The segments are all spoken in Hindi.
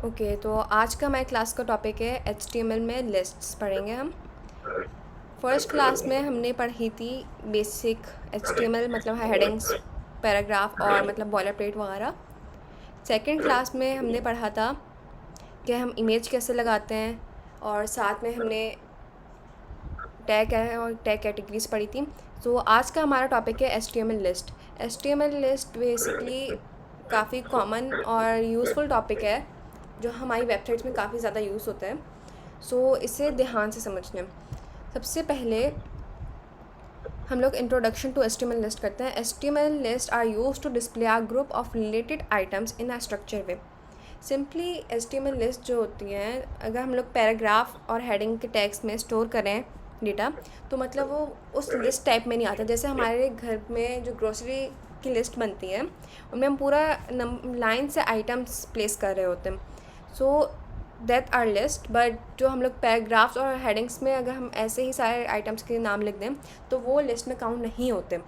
ओके, तो आज का हमारे क्लास का टॉपिक है HTML में लिस्ट्स पढ़ेंगे हम। फर्स्ट क्लास में हमने पढ़ी थी बेसिक HTML मतलब हेडिंग्स, पैराग्राफ और मतलब बॉयलर प्लेट वगैरह। सेकंड क्लास में हमने पढ़ा था कि हम इमेज कैसे लगाते हैं, और साथ में हमने टैग है और टैग कैटेगरीज पढ़ी थी। तो आज का हमारा टॉपिक है HTML list. HTML list basically काफ़ी कॉमन और यूज़फुल टॉपिक है जो हमारी वेबसाइट्स में काफ़ी ज़्यादा यूज़ होता है। सो इसे ध्यान से समझने, सबसे पहले हम लोग इंट्रोडक्शन टू HTML लिस्ट करते हैं। HTML list are use to display a group of related items in a structure way. Simply HTML list जो होती हैं, अगर हम लोग पैराग्राफ और हेडिंग के टैग्स में स्टोर करें डेटा, तो मतलब वो उस लिस्ट टाइप में नहीं आता। जैसे हमारे घर में जो ग्रोसरी की लिस्ट बनती है, उनमें हम पूरा लाइन से आइटम्स प्लेस कर रहे होते हैं। So that are list, but जो हम लोग पैराग्राफ्स और हेडिंग्स में अगर हम ऐसे ही सारे आइटम्स के नाम लिख दें तो वो लिस्ट में काउंट नहीं होते।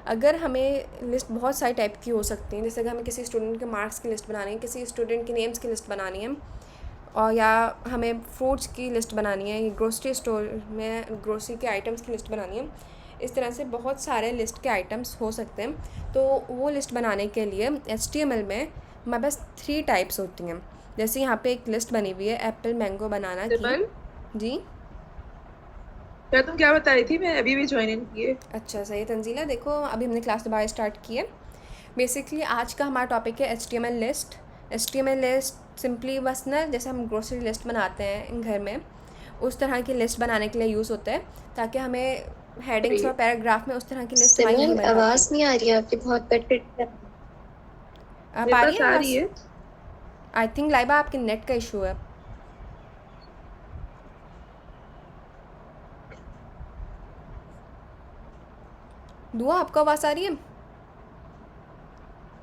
अगर हमें लिस्ट बहुत सारी टाइप की हो सकती हैं, जैसे अगर हमें किसी स्टूडेंट के मार्क्स की लिस्ट बनानी है, किसी स्टूडेंट के नेम्स की लिस्ट बनानी है, और या हमें फ्रूट्स की लिस्ट बनानी है, ग्रोसरी स्टोर में ग्रोसरी के आइटम्स की लिस्ट बनानी है, इस तरह से बहुत सारे लिस्ट के आइटम्स हो सकते हैं। तो वो लिस्ट बनाने के लिए HTML में हमारे पास 3 टाइप्स होती हैं। जैसे यहाँ पे एक लिस्ट बनी हुई है एप्पल मैंगो बनाना की। सिमल, जी, क्या तुम क्या बता रही थी? मैं अभी भी ज्वाइन इन की है। अच्छा सही है तंजीला। देखो, अभी हमने क्लास दोबारा स्टार्ट की है। बेसिकली आज का हमारा टॉपिक है HTML list. HTML list simply बस ना, जैसे हम ग्रोसरी लिस्ट बनाते हैं घर में, उस तरह की लिस्ट बनाने के लिए यूज़ होता है, ताकि हमें हेडिंग्स और पैराग्राफ में उस तरह की लिस्ट हमारी नहीं सिमरन, बन पाती। आवाज नहीं आ रही है आपकी, बहुत कट कट। आप मेरे आ रही पास है आ रही आवाज़? है। आई थिंक लाइबा आपके नेट का इशू है। दुआ, आपको आवाज़ आ रही है?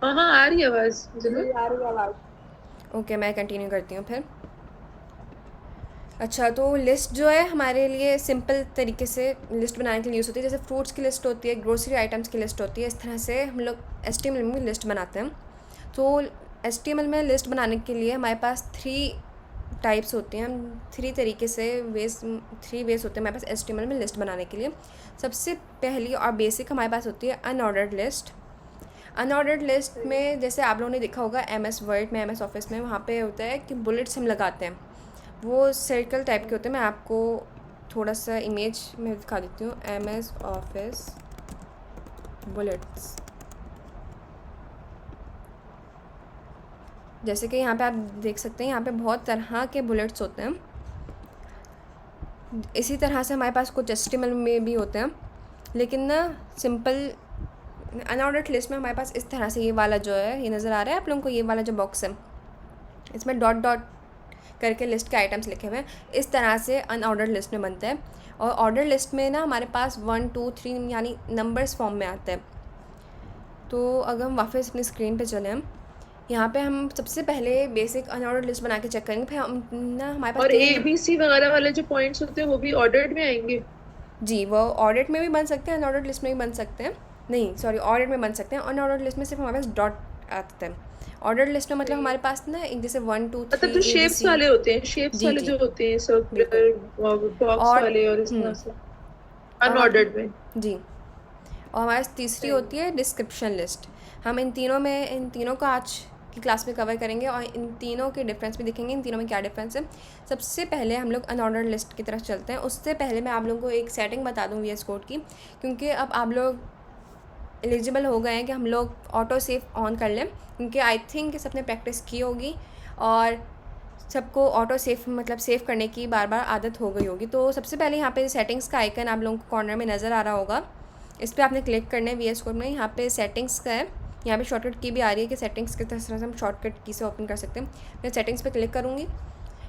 हाँ हाँ, आ रही है आवाज सिमल। ओके, मैं कंटिन्यू करती हूँ फिर। अच्छा, तो लिस्ट जो है हमारे लिए सिंपल तरीके से लिस्ट बनाने के लिए यूज़ होती है। जैसे फ्रूट्स की लिस्ट होती है, ग्रोसरी आइटम्स की लिस्ट होती है, इस तरह से हम लोग HTML में लिस्ट बनाते हैं। तो HTML में लिस्ट बनाने के लिए हमारे पास 3 टाइप्स होती हैं। हम 3 तरीके से 3 वेज होते हैं हमारे पास HTML में लिस्ट बनाने के लिए। सबसे पहली और बेसिक हमारे पास होती है अनऑर्डर्ड लिस्ट। अनऑर्डर्ड लिस्ट में जैसे आप लोगों ने देखा होगा MS वर्ड में, MS ऑफिस में, वहाँ पे होता है कि बुलेट्स हम लगाते हैं। वो सर्कल टाइप के होते हैं। मैं आपको थोड़ा सा इमेज में दिखा देती हूँ। MS ऑफिस बुलेट्स, जैसे कि यहाँ पे आप देख सकते हैं, यहाँ पे बहुत तरह के बुलेट्स होते हैं। इसी तरह से हमारे पास कुछ HTML में भी होते हैं, लेकिन ना सिंपल अनऑर्डर्ड लिस्ट में हमारे पास इस तरह से ये वाला जो है, ये नज़र आ रहा है आप लोगों को, ये वाला जो बॉक्स है, इसमें डॉट डॉट करके लिस्ट के आइटम्स लिखे हुए हैं। इस तरह से अनऑर्डर्ड लिस्ट में बनता है। और ऑर्डर लिस्ट में ना हमारे पास 1 2 3 यानी नंबर्स फॉर्म में आता है। तो अगर हम वापस अपनी स्क्रीन पे चलें, यहाँ पे हम सबसे पहले बेसिक अनऑर्डर्ड लिस्ट बना के चेक करेंगे। फिर हम ना हमारे पास और 3, ABC वगैरह वाले जो पॉइंट्स होते हैं वो भी ऑर्डर्ड में आएंगे? जी, वो ऑर्डर्ड में भी बन सकते हैं, अनऑर्डर्ड लिस्ट में भी बन सकते हैं। नहीं सॉरी, ऑर्डर्ड में बन सकते हैं। अनऑर्डर्ड लिस्ट में सिर्फ हमारे पास डॉट आता है। ऑर्डर्ड लिस्ट में मतलब सही है। हमारे पास ना एक जैसे 1 2 मतलब 3 जो A B शेप्स C। वाले होते हैं, शेप्स जी वाले जी, जो होते हैं, बिल्कुल। सर्कुलर बॉक्स और वाले और इस तरह से और हम, अनऑर्डर्ड में। जी, और हमारे पास तीसरी सही होती है डिस्क्रिप्शन लिस्ट। हम इन तीनों को आज की क्लास में कवर करेंगे और इन तीनों के डिफरेंस भी देखेंगे, इन तीनों में क्या डिफरेंस है। सबसे पहले हम लोग अनऑर्डर्ड लिस्ट की तरफ चलते हैं। उससे पहले मैं आप लोगों को एक सेटिंग बता दूँ VS कोड की, क्योंकि अब आप लोग एलिजिबल हो गए हैं कि हम लोग ऑटो सेव ऑन कर लें, क्योंकि आई थिंक सबने प्रैक्टिस की होगी और सबको ऑटो सेव मतलब सेव करने की बार बार आदत हो गई होगी। तो सबसे पहले यहाँ पे सेटिंग्स का आइकन आप लोगों को कॉर्नर में नज़र आ रहा होगा, इस पर आपने क्लिक करना है। VS कोड में यहाँ पे सेटिंग्स का है, यहाँ पे शॉर्टकट की भी आ रही है कि सेटिंग्स किस तरह से हम शॉर्टकट की से ओपन कर सकते हैं। मैं सेटिंग्स पे क्लिक करूँगी।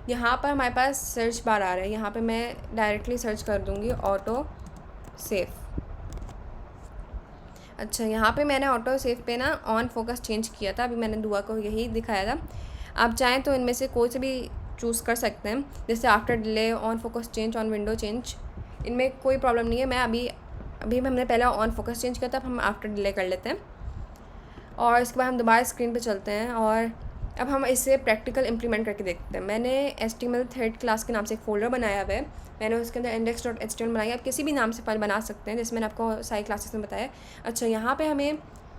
यहाँ पर हमारे पास सर्च बार आ रहा है, यहाँ पे मैं डायरेक्टली सर्च कर दूँगी ऑटो सेव। अच्छा, यहाँ पे मैंने ऑटो सेव पे ना ऑन फोकस चेंज किया था, अभी मैंने दुआ को यही दिखाया था। आप चाहें तो इनमें से कोई से भी चूज़ कर सकते हैं, जैसे after delay, on focus change, on window change, इनमें कोई प्रॉब्लम नहीं है। मैं अभी अभी हमने पहले ऑन फोकस चेंज किया था, अब हम आफ्टर डिले कर लेते हैं। और इसके बाद हम दोबारा स्क्रीन पे चलते हैं और अब हम इसे प्रैक्टिकल इम्प्लीमेंट करके देखते हैं। मैंने HTML थर्ड क्लास के नाम से एक फ़ोल्डर बनाया हुआ है। मैंने उसके अंदर index.html बनाई है। आप किसी भी नाम से फाइल बना सकते हैं, जैसे मैंने आपको सारी क्लासेस में बताया। अच्छा, यहाँ पे हमें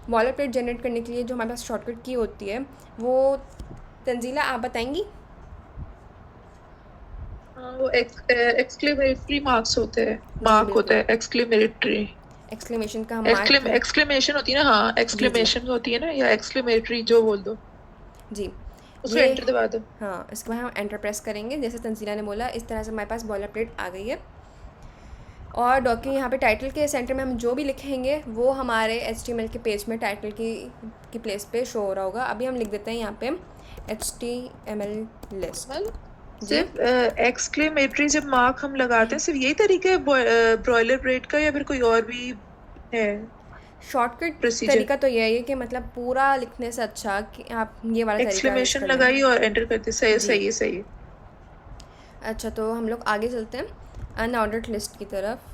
बॉयलरप्लेट जनरेट करने के लिए जो हमारे पास शॉर्टकट की होती है वो तंजीला आप बताएंगी? हाँ, वो एक्सक्लेमेटरी मार्क्स होते हैं, जी मार्क होता बिल्कुल, है एक्सक्लेमेटरी। एक्सक्लेमेशन का हम मार्क एक्सक्लेमेशन होती है ना, हाँ जी जी एक्सक्लेमेशन होती है ना, या एक्सक्लेमेटरी जो बोल दो, जी उसको ये एंटर दबा दो। हाँ, इसके बाद हम एंटर प्रेस करेंगे। जैसे तंजीला ने बोला, इस तरह से हमारे पास बॉयलर प्लेट आ गई है। और डॉक्यू यहाँ पे टाइटल के सेंटर में हम जो भी लिखेंगे वो हमारे HTML के पेज में टाइटल की प्लेस पे शो हो रहा होगा। अभी हम लिख देते हैं यहाँ पे HTML लिस्ट। जी सिर्फ एक्सक्लेमेटरी जब मार्क हम लगाते हैं, सिर्फ यही तरीका है ब्रॉयलर प्लेट का, या फिर कोई और भी है शॉर्टकट प्रोसीजर? तरीका तो यही है कि मतलब पूरा लिखने से अच्छा कि आप ये वाला तरीका यूज़ एक्सक्लेमेशन कर लें। लगाई और एंटर करते, सही जी सही है सही है। अच्छा, तो हम लोग आगे चलते हैं अनऑर्डर्ड लिस्ट की तरफ।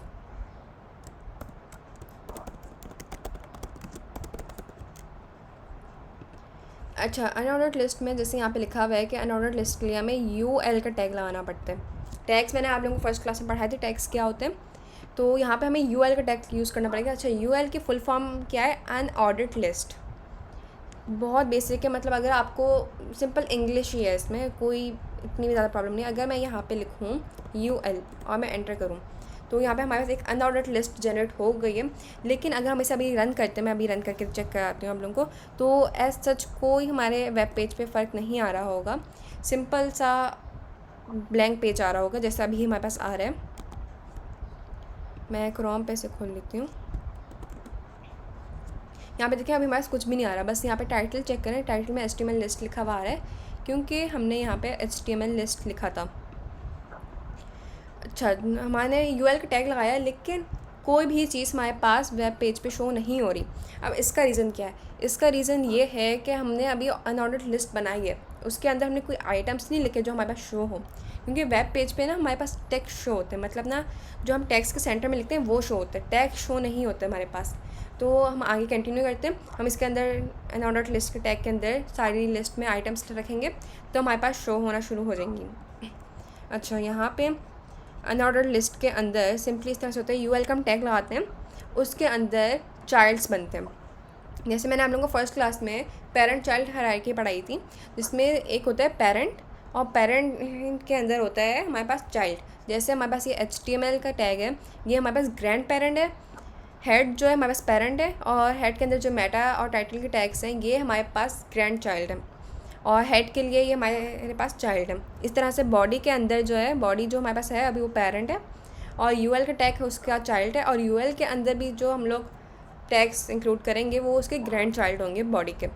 अच्छा, अनऑर्डर्ड लिस्ट में जैसे यहाँ पे लिखा हुआ है कि अनऑर्डर्ड लिस्ट के लिए हमें UL का टैग लगाना पड़ता है। टैग्स मैंने आप लोगों को फर्स्ट क्लास में पढ़ाए थे, टैग्स क्या होते हैं। तो यहाँ पे हमें UL का टैग यूज़ करना पड़ेगा। अच्छा, UL की फुल फॉर्म क्या है? Unordered list. बहुत बेसिक है, मतलब अगर आपको सिंपल इंग्लिश ही है, इसमें कोई इतनी भी ज़्यादा प्रॉब्लम नहीं है। अगर मैं यहाँ पे लिखूँ UL और मैं एंटर करूँ तो यहाँ पे हमारे पास एक अनऑर्डर्ड लिस्ट जनरेट हो गई है। लेकिन अगर हम इसे अभी रन करते हैं, मैं अभी रन करके चेक कराती हूँ आप लोगों को, तो एज सच कोई हमारे वेब पेज पे फ़र्क नहीं आ रहा होगा। सिंपल सा ब्लैंक पेज आ रहा होगा, जैसा अभी हमारे पास आ रहा है। मैं क्रोम पे से खोल लेती हूँ। यहाँ पे देखिए अभी हमारे पास कुछ भी नहीं आ रहा, बस यहाँ पे टाइटल चेक करें। टाइटल में HTML लिस्ट लिखा हुआ आ रहा है, क्योंकि हमने यहाँ पे HTML लिस्ट लिखा था। अच्छा, हमारे UL का टैग लगाया, लेकिन कोई भी चीज़ हमारे पास वेब पेज पे शो नहीं हो रही। अब इसका रीज़न क्या है? इसका रीज़न ये है कि हमने अभी अनऑर्डर्ड लिस्ट बनाई है, उसके अंदर हमने कोई आइटम्स नहीं लिखे जो हमारे पास शो हो। क्योंकि वेब पेज पे ना हमारे पास टेक्स्ट शो होते हैं, मतलब ना जो हम टेक्स्ट के सेंटर में लिखते हैं वो शो होता है, टैग शो नहीं होता हमारे पास। तो हम आगे कंटिन्यू करते हैं। हम इसके अंदर अनऑर्डर्ड लिस्ट के टैग के अंदर सारी लिस्ट में आइटम्स रखेंगे तो हमारे पास शो होना शुरू हो जाएंगी। अच्छा, यहाँ पे अनऑर्डर्ड लिस्ट के अंदर सिंपली इस तरह से होता है, UL का हम टैग लगाते हैं, उसके अंदर चाइल्ड्स बनते हैं। जैसे मैंने आप लोगों को फर्स्ट क्लास में पेरेंट चाइल्ड हायरार्की पढ़ाई थी, जिसमें एक होता है पेरेंट और पेरेंट के अंदर होता है हमारे पास चाइल्ड। जैसे हमारे पास ये HTML का टैग है, ये हमारे पास ग्रैंड पेरेंट है। हेड जो है हमारे पास पेरेंट है, और हेड के अंदर जो मेटा और टाइटल के टैग्स हैं ये हमारे पास ग्रैंड चाइल्ड है, और हेड के लिए ये हमारे पास चाइल्ड है। इस तरह से बॉडी के अंदर जो है, बॉडी जो हमारे पास है अभी वो पेरेंट है, और UL का टैग है उसका चाइल्ड है, और UL के अंदर भी जो हम लोग टैग्स इंक्लूड करेंगे वो उसके ग्रैंड चाइल्ड होंगे बॉडी के।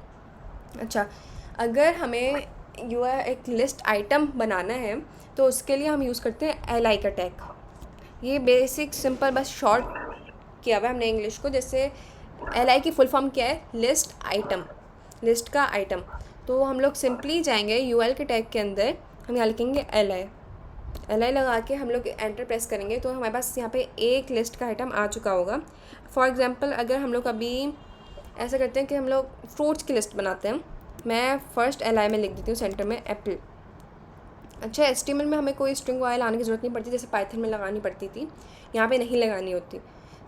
अच्छा, अगर हमें एक लिस्ट आइटम बनाना है तो उसके लिए हम यूज़ करते हैं LI का टैग। ये बेसिक सिंपल बस शॉर्ट किया हुआ है हमने इंग्लिश को। जैसे LI की फुल फॉर्म क्या है? लिस्ट आइटम, लिस्ट का आइटम। तो हम लोग सिंपली जाएंगे UL के टैग के अंदर, हम यहाँ लिखेंगे LI लगा के हम लोग एंटर प्रेस करेंगे तो हमारे पास यहाँ पे एक लिस्ट का आइटम आ चुका होगा। फॉर एग्जांपल अगर हम लोग अभी ऐसा करते हैं कि हम लोग फ्रूट्स की लिस्ट बनाते हैं, मैं फ़र्स्ट LI में लिख देती हूँ सेंटर में एप्पल। अच्छा, HTML में हमें कोई स्ट्रिंग वाइल आने की ज़रूरत नहीं पड़ती, जैसे पाइथन में लगानी पड़ती थी, यहाँ पे नहीं लगानी होती।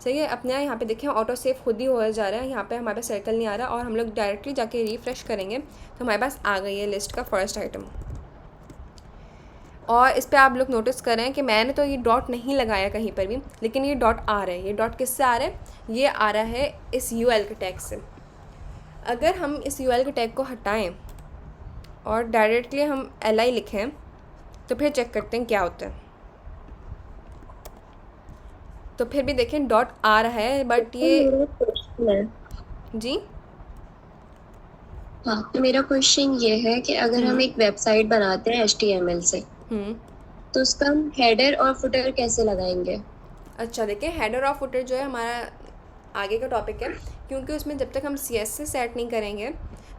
सही है, अपने यहाँ पे देखें ऑटो सेव खुद ही हो जा रहा है, यहाँ पे हमारे पास सर्कल नहीं आ रहा, और हम लोग डायरेक्टली जाके रिफ़्रेश करेंगे तो हमारे पास आ गई है लिस्ट का फर्स्ट आइटम। और इस पर आप लोग नोटिस करें कि मैंने तो ये डॉट नहीं लगाया कहीं पर भी, लेकिन ये डॉट आ रहा है। ये डॉट किससे आ रहा है? ये आ रहा है इस UL के टैग से। अगर हम इस UL के टैग को हटाएं और डायरेक्टली हम LI लिखें तो फिर चेक करते हैं क्या होता है। तो फिर भी देखें डॉट आ रहा है, बट ये मेरा क्वेश्चन है। जी हाँ, तो मेरा क्वेश्चन ये है कि अगर हम एक वेबसाइट बनाते हैं HTML से, तो उसका हम हेडर और फुटर कैसे लगाएंगे? अच्छा, देखिए हेडर और फुटर जो है हमारा आगे का टॉपिक है, क्योंकि उसमें जब तक हम CSS सेट नहीं करेंगे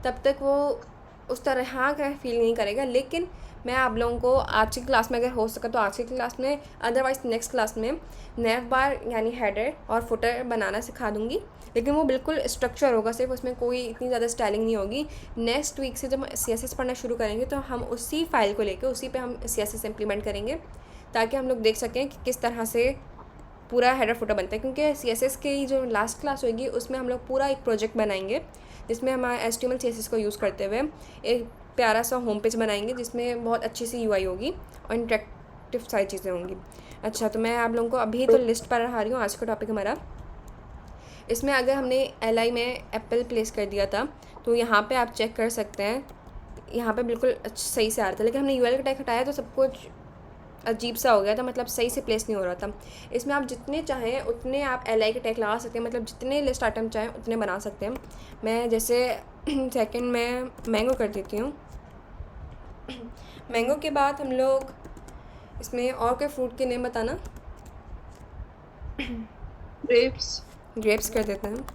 तब तक वो उस तरह का फील नहीं करेगा। लेकिन मैं आप लोगों को आज की क्लास में अगर हो सका तो आज की क्लास में, अदरवाइज़ नेक्स्ट क्लास में नैव बार यानी हेडर और फुटर बनाना सिखा दूँगी। लेकिन वो बिल्कुल स्ट्रक्चर होगा, सिर्फ उसमें कोई इतनी ज़्यादा स्टाइलिंग नहीं होगी। नेक्स्ट वीक से जब CSS पढ़ना शुरू करेंगे तो हम उसी फाइल को लेकर उसी पे हम CSS इम्प्लीमेंट करेंगे, ताकि हम लोग देख सकें कि किस तरह से पूरा हेडर फुटर बनता है। क्योंकि CSS की जो लास्ट क्लास होगी उसमें हम लोग पूरा एक प्रोजेक्ट बनाएंगे, जिसमें हमारा HTML CSS को यूज़ करते हुए एक प्यारा सा होम पेज बनाएंगे, जिसमें बहुत अच्छी सी UI होगी और इंटरेक्टिव सारी चीज़ें होंगी। अच्छा, तो मैं आप लोगों को अभी तो लिस्ट पर रहा रही हूँ। आज का टॉपिक हमारा, इसमें अगर हमने LI में एप्पल प्लेस कर दिया था तो यहाँ पे आप चेक कर सकते हैं, यहाँ पे बिल्कुल सही से आ रहा था। लेकिन हमने UL का टैग हटाया तो सब कुछ अजीब सा हो गया था, मतलब सही से प्लेस नहीं हो रहा था। इसमें आप जितने चाहें उतने आप LI के टैग लगा सकते हैं, मतलब जितने लिस्ट आइटम चाहें उतने बना सकते हैं। मैं जैसे सेकंड में मैंगो कर देती हूँ। मैंगो के बाद हम लोग इसमें और कोई फ्रूट के नेम बताना। ग्रेप्स कर देते हैं।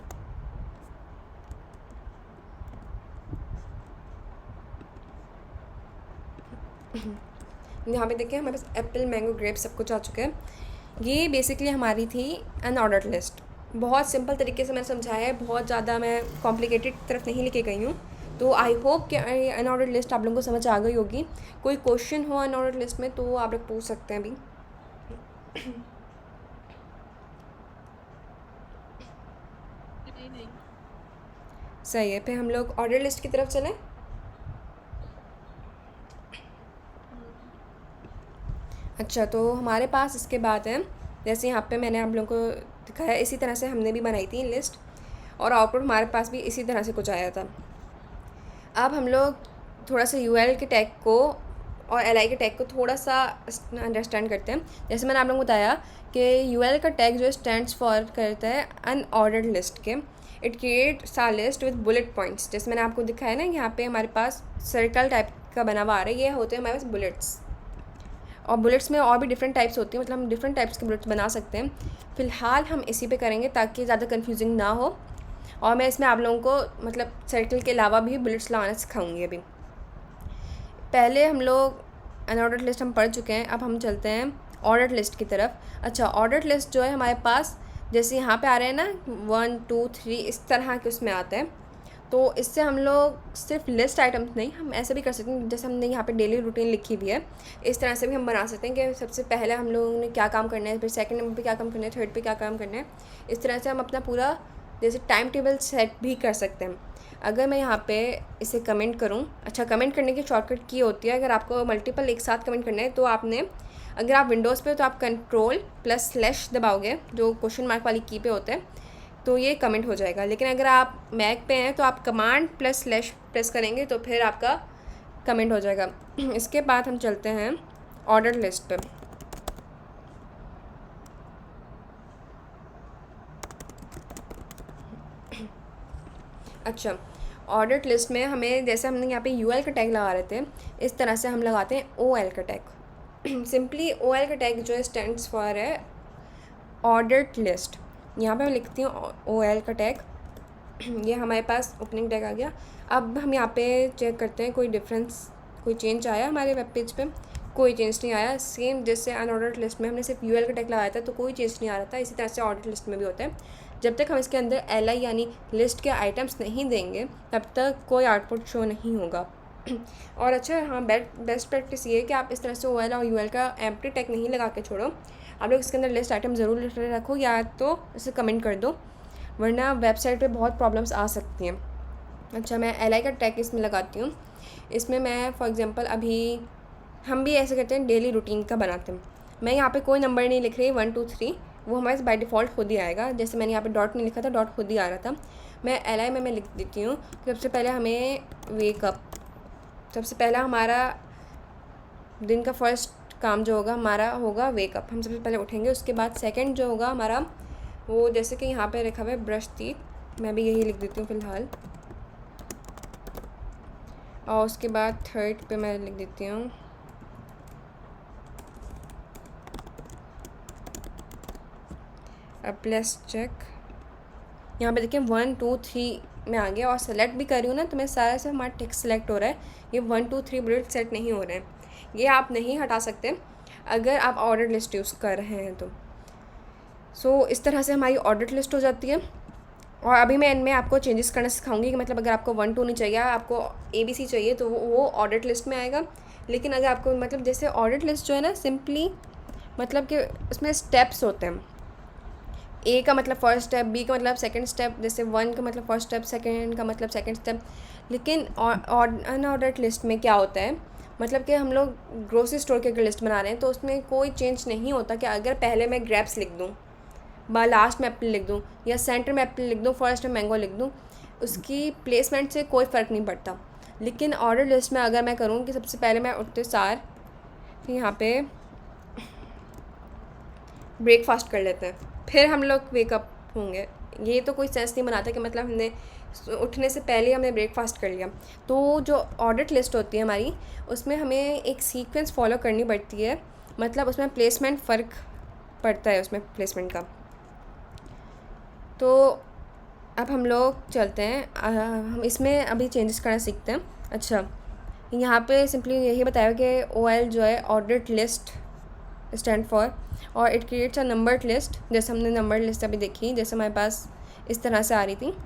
यहाँ पे देखिए हमारे पास एप्पल, मैंगो, ग्रेप्स सब कुछ आ चुका है। ये बेसिकली हमारी थी अनऑर्डर्ड लिस्ट। बहुत सिंपल तरीके से मैंने समझाया है, बहुत ज़्यादा मैं कॉम्प्लिकेटेड तरफ नहीं लेके गई हूँ। तो आई होप कि अनऑर्डर्ड लिस्ट आप लोगों को समझ आ गई होगी। कोई क्वेश्चन हो अनऑर्डर्ड लिस्ट में तो आप लोग पूछ सकते हैं अभी। सही है, फिर हम लोग ऑर्डर लिस्ट की तरफ चलें। अच्छा, तो हमारे पास इसके बाद है, जैसे यहाँ पे मैंने आप लोगों को दिखाया, इसी तरह से हमने भी बनाई थी लिस्ट और आउटपुट हमारे पास भी इसी तरह से कुछ आया था। अब हम लोग थोड़ा सा UL के टैग को और LI के टैग को थोड़ा सा अंडरस्टैंड करते हैं। जैसे मैंने आप लोगों को बताया कि UL का टैग जो स्टैंड्स फॉर करता है अनऑर्डर्ड लिस्ट के। It creates a list with bullet points. जैसे मैंने आपको दिखाया ना, यहाँ पे हमारे पास सर्कल टाइप का बना हुआ आ रहा है, ये होते हैं हमारे पास बुलेट्स। और बुलेट्स में और भी डिफरेंट टाइप्स होती हैं, मतलब हम डिफरेंट टाइप्स के बुलेट्स बना सकते हैं। फ़िलहाल हम इसी पे करेंगे ताकि ज़्यादा कन्फ्यूजिंग ना हो। और मैं इसमें आप लोगों को मतलब सर्कल के अलावा भी बुलेट्स लगाना सिखाऊंगी अभी। पहले हम लोग अनऑर्डर्ड लिस्ट हम पढ़ चुके हैं, अब हम चलते हैं ऑर्डर्ड लिस्ट की तरफ। अच्छा, ऑर्डर्ड लिस्ट जो है हमारे पास, जैसे यहाँ पे आ रहे हैं ना 1 2 3 इस तरह के उसमें आता है। तो इससे हम लोग सिर्फ लिस्ट आइटम्स नहीं, हम ऐसे भी कर सकते हैं, जैसे हमने यहाँ पे डेली रूटीन लिखी हुई है, इस तरह से भी हम बना सकते हैं कि सबसे पहले हम लोगों ने क्या काम करना है, फिर सेकंड नंबर पे क्या काम करना है, थर्ड पे क्या काम करना है। इस तरह से हम अपना पूरा जैसे टाइम टेबल सेट भी कर सकते हैं। अगर मैं यहाँ पे इसे कमेंट करूँ, अच्छा कमेंट करने की शॉर्टकट की होती है, अगर आपको मल्टीपल एक साथ कमेंट करना है तो आपने, अगर आप विंडोज़ पे हो तो आप Ctrl+/ दबाओगे, जो क्वेश्चन मार्क वाली की पे होते हैं, तो ये कमेंट हो जाएगा। लेकिन अगर आप मैक पे हैं तो आप Command+/ प्रेस करेंगे तो फिर आपका कमेंट हो जाएगा। इसके बाद हम चलते हैं ऑर्डर लिस्ट पे। अच्छा, ऑर्डर लिस्ट में हमें, जैसे हमने यहाँ पे UL का टैग लगा रहे थे, इस तरह से हम लगाते हैं OL का टैग। सिंपली OL का टैग जो स्टैंड्स फॉर है ऑर्डर्ड लिस्ट। यहाँ पे मैं लिखती हूँ OL का टैग। ये हमारे पास ओपनिंग टैग आ गया। अब हम यहाँ पे चेक करते हैं कोई डिफरेंस, कोई चेंज आया हमारे वेब पेज पे। कोई चेंज नहीं आया। सेम जैसे अनऑर्डर्ड लिस्ट में हमने सिर्फ UL का टैग लगाया था तो कोई चेंज नहीं आ रहा था, इसी तरह से ऑर्डर लिस्ट में भी होता है। जब तक हम इसके अंदर LI यानी लिस्ट के आइटम्स नहीं देंगे तब तक कोई आउटपुट शो नहीं होगा। और अच्छा, हाँ, बेस्ट प्रैक्टिस ये है कि आप इस तरह से OL और UL का एम्प्टी टैग नहीं लगा के छोड़ो। आप लोग इसके अंदर लिस्ट आइटम ज़रूर रखो, या तो इसे कमेंट कर दो, वरना वेबसाइट पे बहुत प्रॉब्लम्स आ सकती हैं। अच्छा, मैं LI का टैग इसमें लगाती हूँ। इसमें मैं फॉर एग्जांपल अभी हम भी ऐसे करते हैं, डेली रूटीन का बनाते हैं। मैं यहाँ पे कोई नंबर नहीं लिख रही 1 2 3, वो हमारे बाय डिफ़ॉल्ट खुद ही आएगा। जैसे मैंने यहाँ पे डॉट नहीं लिखा था, डॉट खुद ही आ रहा था। मैं LI में मैं लिख देती हूँ सबसे पहले हमें वेकअप। सबसे पहला हमारा दिन का फर्स्ट काम जो होगा हमारा होगा वेकअप, हम सबसे पहले उठेंगे। उसके बाद सेकंड जो होगा हमारा, वो जैसे कि यहाँ पे रखा हुआ है ब्रश टीथ, मैं भी यही लिख देती हूँ फ़िलहाल। और उसके बाद थर्ड पे मैं लिख देती हूँ प्लस चेक। यहाँ पे देखिए 1 2 3 में आ गया, और सेलेक्ट भी कर रही हूँ ना तो मैं सारा से हमारा टेक्स्ट सेलेक्ट हो रहा है, ये 1 2 3 बुलेट सेट नहीं हो रहे हैं। ये आप नहीं हटा सकते अगर आप ऑर्डर लिस्ट यूज़ कर रहे हैं तो। सो इस तरह से हमारी ऑर्डर लिस्ट हो जाती है। और अभी मैं इनमें आपको चेंजेस करना सिखाऊंगी कि मतलब अगर आपको 1 2 नहीं चाहिए, आपको ABC चाहिए, तो वो ऑर्डर लिस्ट में आएगा। लेकिन अगर आपको मतलब जैसे ऑर्डर लिस्ट जो है ना, सिंपली मतलब कि उसमें स्टेप्स होते हैं। A का मतलब फर्स्ट स्टेप, B का मतलब सेकंड स्टेप, जैसे 1 का मतलब फर्स्ट स्टेप, सेकंड का मतलब सेकंड स्टेप। लेकिन अनऑर्डर्ड लिस्ट में क्या होता है, मतलब कि हम लोग ग्रोसरी स्टोर की अगर लिस्ट बना रहे हैं तो उसमें कोई चेंज नहीं होता कि अगर पहले मैं ग्रेप्स लिख दूँ, लास्ट में एप्पल लिख दूँ, या सेंटर में एप्पल लिख दूँ, फर्स्ट में मैंगो लिख दूँ, उसकी प्लेसमेंट से कोई फ़र्क नहीं पड़ता। लेकिन ऑर्डर लिस्ट में अगर मैं करूँ कि सबसे पहले मैं उठते सार यहाँ पे ब्रेकफास्ट कर लेते हैं, फिर हम लोग वेकअप होंगे, ये तो कोई सेंस नहीं बनाता कि मतलब हमने उठने से पहले हमने ब्रेकफास्ट कर लिया। तो जो ऑर्डर लिस्ट होती है हमारी, उसमें हमें एक सीक्वेंस फॉलो करनी पड़ती है, मतलब उसमें प्लेसमेंट फ़र्क पड़ता है उसमें प्लेसमेंट का। तो अब हम लोग चलते हैं, हम इसमें अभी चेंजेस करना सीखते हैं। अच्छा, यहाँ पे सिंपली यही बताया कि OL जो है ऑर्डर्ड लिस्ट स्टैंड फॉर, और it creates a numbered list. जैसे हमने नंबर्ड लिस्ट अभी देखी, जैसे हमारे पास इस तरह से आ रही थी।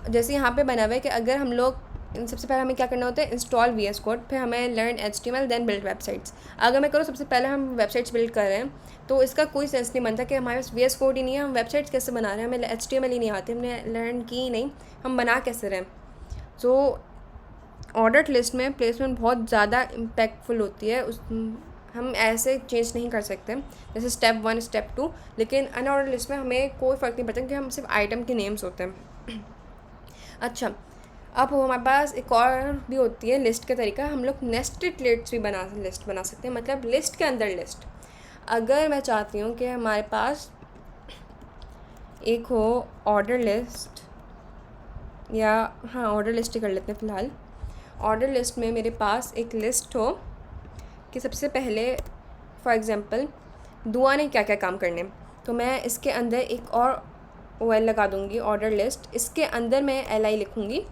जैसे यहाँ पे बना हुआ है कि अगर हम लोग सबसे पहले हमें क्या करना होता है, इंस्टॉल VS कोड, फिर हमें learn HTML, then build websites. अगर मैं करूँ सबसे पहले हम वेबसाइट्स बिल्ड कर रहे हैं तो इसका कोई सेंस नहीं बनता कि हमारे पास VS कोड ही नहीं है, हम वेबसाइट्स कैसे बना रहे हैं, हमें HTML ही नहीं आती, हमने लर्न की ही नहीं, हम बना कैसे रहे हैं। सो ऑर्डर्ड लिस्ट में प्लेसमेंट बहुत ज़्यादा इम्पैक्टफुल होती है, उस हम ऐसे चेंज नहीं कर सकते जैसे स्टेप 1 स्टेप 2। लेकिन अनऑर्डर्ड लिस्ट में हमें कोई फ़र्क नहीं पड़ता क्योंकि हम सिर्फ आइटम के नेम्स होते हैं। अच्छा, अब हमारे पास एक और भी होती है लिस्ट का तरीका, हम लोग नेस्टेड लिस्ट भी लिस्ट बना सकते हैं, मतलब लिस्ट के अंदर लिस्ट। अगर मैं चाहती हूँ कि हमारे पास एक हो ऑर्डर लिस्ट, या हाँ ऑर्डर लिस्ट ही कर लेते हैं फ़िलहाल। ऑर्डर लिस्ट में मेरे पास एक लिस्ट हो कि सबसे पहले फॉर एग्ज़ाम्पल दुआ ने क्या क्या काम करने, तो मैं इसके अंदर एक और OL लगा दूँगी ऑर्डर लिस्ट, इसके अंदर मैं LI लिखूँगी,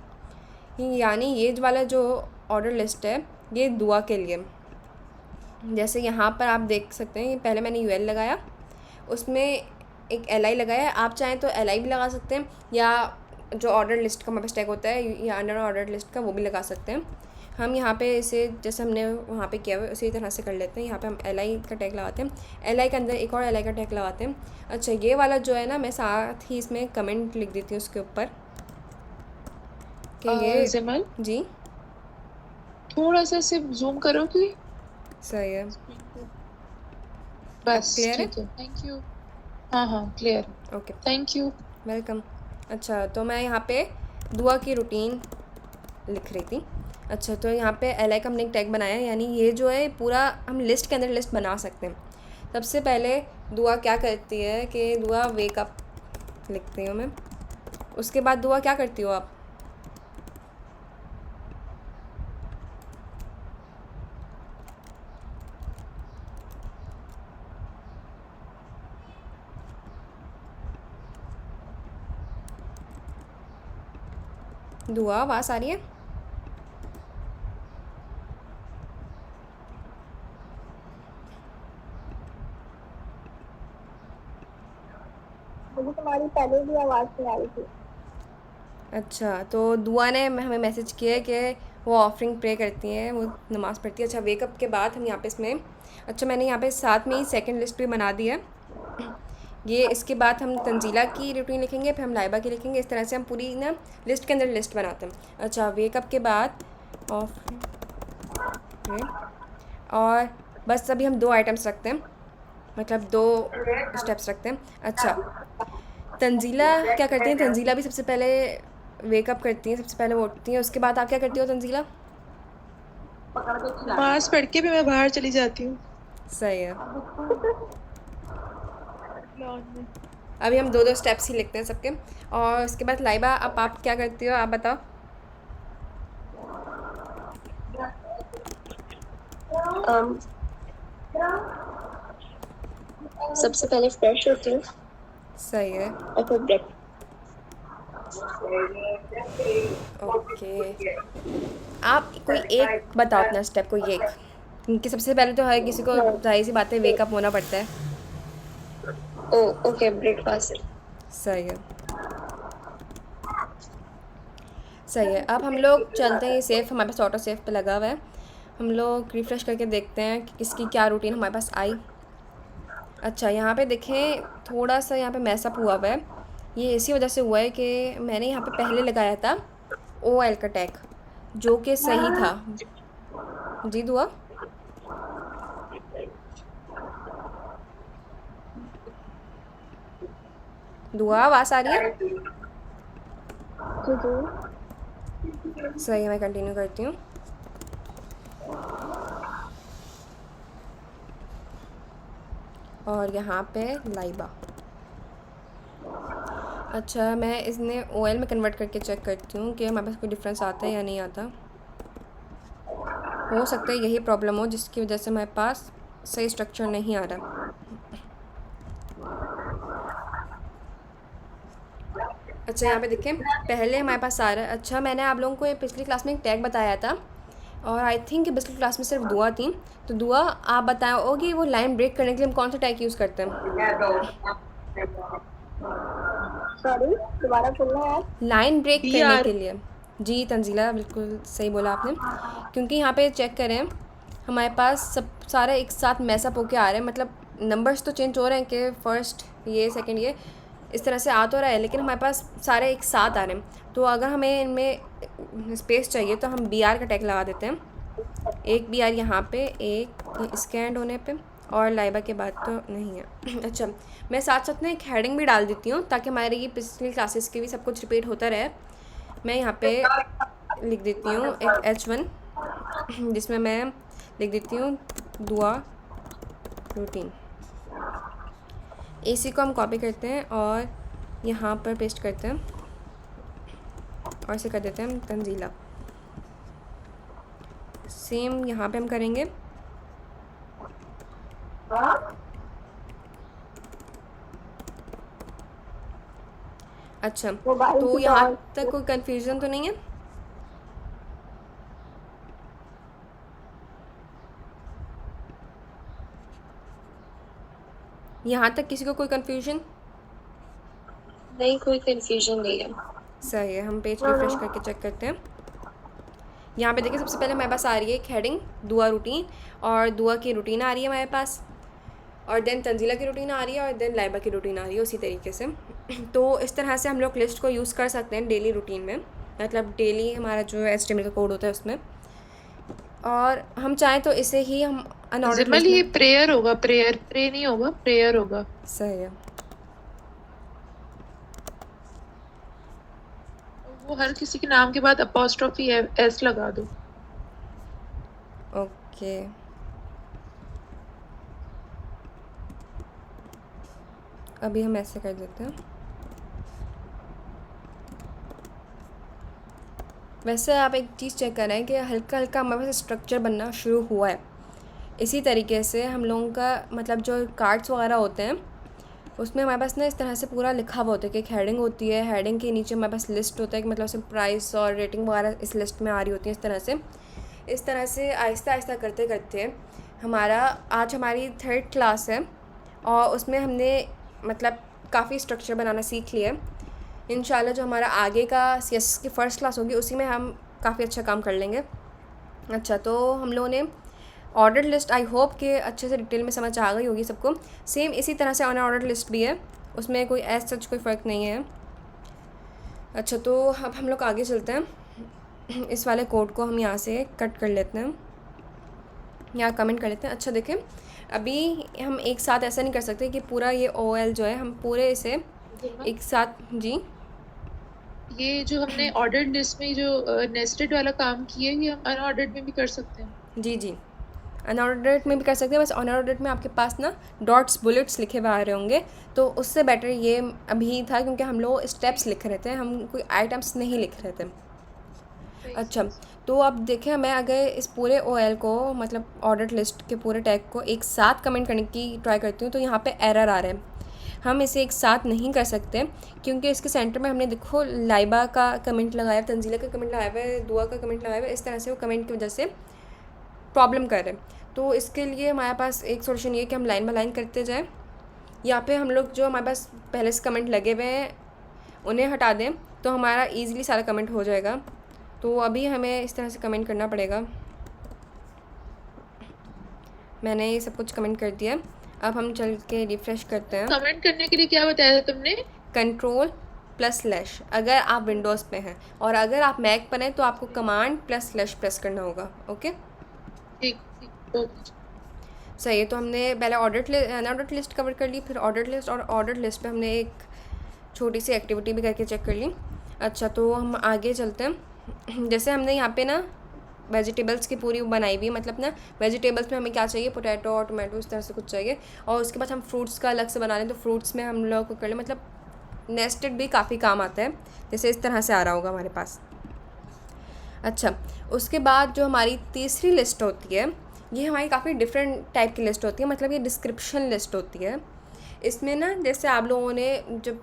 यानी ये वाला जो ऑर्डर लिस्ट है ये दुआ के लिए। जैसे यहाँ पर आप देख सकते हैं, पहले मैंने UL लगाया, उसमें एक LI लगाया है, आप चाहें तो LI भी लगा सकते हैं, या जो ऑर्डर लिस्ट का हमारे पास टैग होता है या अंडर ऑर्डर लिस्ट का, वो भी लगा सकते हैं। हम यहाँ पे इसे जैसे हमने वहाँ पे किया हुआ उसी तरह से कर लेते हैं। यहाँ पे हम LI का टैग लगाते हैं, LI के अंदर एक और LI का टैग लगाते हैं। अच्छा, ये वाला जो है ना, मैं साथ ही इसमें कमेंट लिख देती हूँ उसके ऊपर कि ये ज़िमल जी थोड़ा सा सिर्फ जूम करोगी? सही है, बस क्लियर है? ठीक है, थैंक यू। हाँ clear, okay, thank you. Welcome. अच्छा, तो मैं यहाँ पे दुआ की रूटीन लिख रही थी। अच्छा, तो यहाँ पे LI का हमने एक टैग बनाया है, यानी ये जो है पूरा हम लिस्ट के अंदर लिस्ट बना सकते हैं। सबसे पहले दुआ क्या करती है कि दुआ वेकअप लिखती हूँ मैं, उसके बाद दुआ क्या करती हो आप, दुआ आवाज़ आ रही है? मुझे तुम्हारी पहले भी आवाज़ नहीं आ रही थी। अच्छा, तो दुआ ने हमें मैसेज किया है कि वो ऑफरिंग प्रे करती हैं, वो नमाज़ पढ़ती है। अच्छा, वेकअप के बाद हम यहाँ पे इसमें, अच्छा मैंने यहाँ पे साथ में ही सेकंड लिस्ट भी बना दी है। ये इसके बाद हम तंजीला की रूटीन लिखेंगे, फिर हम लाइबा की लिखेंगे, इस तरह से हम पूरी ना लिस्ट के अंदर लिस्ट बनाते हैं। अच्छा, वेकअप के बाद ऑफ, और बस अभी हम 2 आइटम्स रखते हैं, मतलब 2 स्टेप्स रखते हैं। अच्छा, तंजीला क्या करती हैं, तंजीला भी सबसे पहले वेकअप करती हैं, सबसे पहले वो उठती हैं। उसके बाद आप क्या करती हो तंजीला? नमाज पढ़ के भी मैं बाहर चली जाती हूँ। सही है, लॉन में। अभी हम 2 स्टेप्स ही लिखते हैं सबके। और उसके बाद लाइबा, अब आप क्या करती हो, आप बताओ। सबसे पहले फ्रेश होती हूँ सही है, और फिर ओके, आप कोई एक बताओ अपना स्टेप, कोई एक, क्योंकि सबसे पहले तो हर किसी को जाहिर सी बात है वेकअप होना पड़ता है। ओ ओके, ब्रेकफास्ट। सही है, सही है। अब हम लोग चलते हैं, ये सेफ़ हमारे पास ऑटो सेव पे लगा हुआ है, हम लोग रिफ़्रेश करके देखते हैं कि किसकी क्या रूटीन हमारे पास आई। अच्छा, यहाँ पे देखें थोड़ा सा यहाँ पे मैसअप हुआ हुआ है, ये इसी वजह से हुआ है कि मैंने यहाँ पे पहले लगाया था OL का टैग, जो कि सही था। जी दुआ, दुआ आवाज़ आ रही है? जी जी। सही है, मैं कंटिन्यू करती हूँ। और यहाँ पे लाइबा। अच्छा, मैं इसने OL में कन्वर्ट करके चेक करती हूँ कि हमारे पास कोई डिफरेंस आता है या नहीं आता। हो सकता है यही प्रॉब्लम हो जिसकी वजह से हमारे पास सही स्ट्रक्चर नहीं आ रहा। अच्छा, यहाँ पे देखें पहले हमारे पास आ रहा है। अच्छा, मैंने आप लोगों को ये पिछली क्लास में एक टैग बताया था, और आई थिंक पिछली क्लास में सिर्फ दुआ थी, तो दुआ आप बताओगे वो लाइन ब्रेक करने के लिए हम कौन सा टैग यूज़ करते हैं? सॉरी, दोबारा बोलना यार। लाइन ब्रेक करने BR। के लिए। जी तंजीला, बिल्कुल सही बोला आपने, क्योंकि यहाँ पे चेक करें हमारे पास सब सारे एक साथ मैसअप होके आ रहे हैं, मतलब नंबर्स तो चेंज हो रहे हैं कि फ़र्स्ट ये सेकंड ये इस तरह से आ तो रहा है, लेकिन हमारे पास सारे एक साथ आ रहे हैं। तो अगर हमें इनमें स्पेस चाहिए तो हम BR का टैग लगा देते हैं, एक BR यहाँ पे, एक स्कैंड होने पे, और लाइबा के बाद तो नहीं है। अच्छा, मैं साथ साथ में एक हेडिंग भी डाल देती हूँ ताकि हमारे ये पिछली क्लासेस के भी सब कुछ रिपीट होता रहे। मैं यहाँ पे लिख देती हूँ एक H1, जिसमें मैं लिख देती हूँ दुआ रूटीन। इसी को हम कॉपी करते हैं और यहाँ पर पेस्ट करते हैं और इसे कर देते हैं हम तंजीला। सेम यहाँ पे हम करेंगे। अच्छा, मोबाइल तो की यहाँ टॉर्च। तक कोई कन्फ्यूज़न तो नहीं है? यहाँ तक किसी को कोई कन्फ्यूजन? नहीं, कोई कंफ्यूजन नहीं है। सही है, हम पेज रिफ्रेश करके चेक करते हैं। यहाँ पे देखिए सबसे पहले हमारे पास आ रही है एक हेडिंग दुआ रूटीन, और दुआ की रूटीन आ रही है हमारे पास, और देन तंजीला की रूटीन आ रही है, और देन लाइबा की रूटीन आ रही है उसी तरीके से। तो इस तरह से हम लोग लिस्ट को यूज़ कर सकते हैं डेली रूटीन में, मतलब डेली हमारा जो HTML का कोड होता है उसमें। और हम चाहें तो इसे ही हम अनऑर्डर्ड जिमल, लिस्ट ये में। प्रेयर होगा, प्रे नहीं होगा, प्रेयर होगा। सही है, वो हर किसी के नाम के बाद अपॉस्ट्रोफी S लगा दो। ओके। अभी हम ऐसे कर देते हैं। वैसे आप एक चीज़ चेक कर रहे हैं कि हल्का हल्का हमारे पास स्ट्रक्चर बनना शुरू हुआ है। इसी तरीके से हम लोगों का मतलब जो कार्ड्स वगैरह होते हैं उसमें हमारे पास ना इस तरह से पूरा लिखा हुआ होता है कि एक हेडिंग होती है, हेडिंग के नीचे हमारे पास लिस्ट होता है कि मतलब उसमें प्राइस और रेटिंग वगैरह इस लिस्ट में आ रही होती है। इस तरह से आहिस्ता आहिस्ता करते करते हमारा आज हमारी 3rd क्लास है, और उसमें हमने मतलब काफ़ी स्ट्रक्चर बनाना सीख लिया है। इंशाल्लाह जो हमारा आगे का CSS की फ़र्स्ट क्लास होगी उसी में हम काफ़ी अच्छा काम कर लेंगे। अच्छा, तो हम लोगों ने ऑर्डर लिस्ट आई होप कि अच्छे से डिटेल में समझ आ गई होगी सबको। सेम इसी तरह से अनऑर्डर लिस्ट भी है, उसमें कोई एज सच कोई फ़र्क नहीं है। अच्छा, तो अब हम लोग आगे चलते हैं। इस वाले कोड को हम यहाँ से कट कर लेते हैं, यहाँ कमेंट कर लेते हैं। अच्छा देखें, अभी हम एक साथ ऐसा नहीं कर सकते कि पूरा ये OL जो है हम पूरे इसे एक साथ। जी, ये जो हमने ऑर्डर्ड लिस्ट में जो नेस्टेड वाला काम किया है, ये हम अनऑर्डर्ड में भी कर सकते हैं। जी जी, अनऑर्डर्ड में भी कर सकते हैं, बस अनऑर्डर्ड में आपके पास ना डॉट्स बुलेट्स लिखे हुए आ रहे होंगे, तो उससे बेटर ये अभी था क्योंकि हम लोग स्टेप्स लिख रहे थे, हम कोई आइटम्स नहीं लिख रहे थे। अच्छा, तो अब देखें मैं अगर इस पूरे OL को मतलब ऑर्डर लिस्ट के पूरे टैग को एक साथ कमेंट करने की ट्राई करती हूँ तो यहाँ पे एरर आ रहा है। हम इसे एक साथ नहीं कर सकते, क्योंकि इसके सेंटर में हमने देखो लाइबा का कमेंट लगाया, तंजीला का कमेंट लगाया हुआ है, दुआ का कमेंट लगाया हुआ है। इस तरह से वो कमेंट की वजह से प्रॉब्लम कर रहे हैं। तो इसके लिए हमारे पास एक सोल्यूशन ये है कि हम लाइन बाय लाइन करते जाएँ, या फिर हम लोग जो हमारे पास पहले से कमेंट लगे हुए हैं उन्हें हटा दें, तो हमारा ईज़िली सारा कमेंट हो जाएगा। तो अभी हमें इस तरह से कमेंट करना पड़ेगा। मैंने ये सब कुछ कमेंट कर दिया। अब हम चल के रिफ़्रेश करते हैं। कमेंट करने के लिए क्या बताया था तुमने? Ctrl+/ अगर आप विंडोज़ पे हैं, और अगर आप मैक पर हैं तो आपको Command+/ प्रेस करना होगा। ओके, ठीक ठीक, ओके। सही है। तो हमने पहले ऑर्डर्ड लिस्ट कवर कर ली, फिर ऑर्डर्ड लिस्ट, और ऑर्डर्ड लिस्ट पे हमने एक छोटी सी एक्टिविटी भी करके चेक कर ली। अच्छा, तो हम आगे चलते हैं। जैसे हमने यहाँ पे ना वेजिटेबल्स की पूरी बनाई हुई, मतलब ना वेजिटेबल्स में हमें क्या चाहिए, पोटैटो और टोमेटो, इस तरह से कुछ चाहिए। और उसके बाद हम फ्रूट्स का अलग से बना लें, तो फ्रूट्स में हम लोग को कर लें, मतलब नेस्टेड भी काफ़ी काम आता है। जैसे इस तरह से आ रहा होगा हमारे पास। अच्छा, उसके बाद जो हमारी तीसरी लिस्ट होती है, ये हमारी काफ़ी डिफरेंट टाइप की लिस्ट होती है, मतलब ये डिस्क्रिप्शन लिस्ट होती है। इसमें ना जैसे आप लोगों ने जब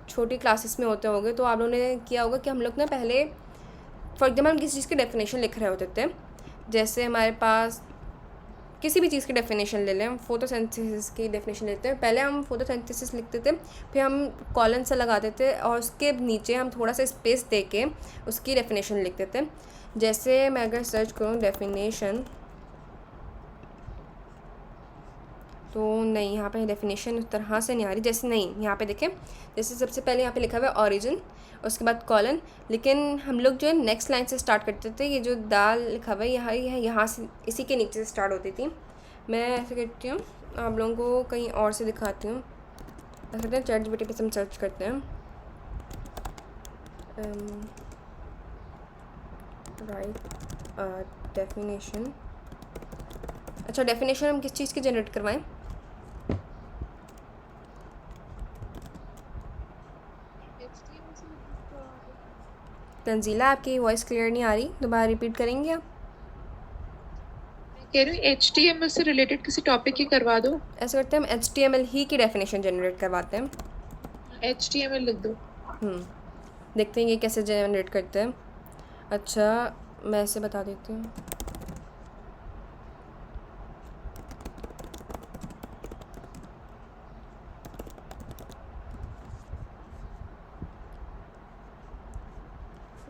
छोटी क्लासेस में होते होंगे तो आप लोगों ने किया होगा कि हम लोग ना पहले फॉर एग्जाम्पल हम किसी चीज़ की डेफिनेशन लिख रहे होते थे। जैसे हमारे पास किसी भी चीज़ की डेफिनेशन ले लें, हम फोटोसिंथेसिस की डेफिनेशन लेते हैं। पहले हम फोटोसिंथेसिस लिखते थे, फिर हम कॉलन सा लगाते थे, और उसके नीचे हम थोड़ा सा स्पेस दे के उसकी डेफिनेशन लिखते थे। जैसे मैं अगर सर्च करूँ डेफिनेशन, तो नहीं, यहाँ पे डेफिनेशन उस तरह से नहीं आ रही। जैसे नहीं, यहाँ पे देखें, जैसे सबसे पहले यहाँ पे लिखा हुआ है ऑरिजिन, उसके बाद कॉलन, लेकिन हम लोग जो है नेक्स्ट लाइन से स्टार्ट करते थे। ये जो दाल लिखा हुआ है यहाँ से, इसी के नीचे से स्टार्ट होती थी। मैं ऐसे करती हूँ, आप लोगों को कहीं और से दिखाती हूँ। ऐसा करते हैं, ChatGPT पे हम सर्च करते हैं राइट डेफिनेशन। अच्छा, डेफिनेशन हम किस चीज़ की जनरेट करवाएं? तंजीला, आपकी वॉइस क्लियर नहीं आ रही, दोबारा रिपीट करेंगे आप? कह रही हूँ HTML से रिलेटेड किसी टॉपिक की करवा दो। ऐसा करते हैं, हम HTML ही की डेफिनेशन जनरेट करवाते हैं। HTML लिख दो। देखते हैं ये कैसे जनरेट करते हैं। अच्छा, मैं ऐसे बता देती हूँ।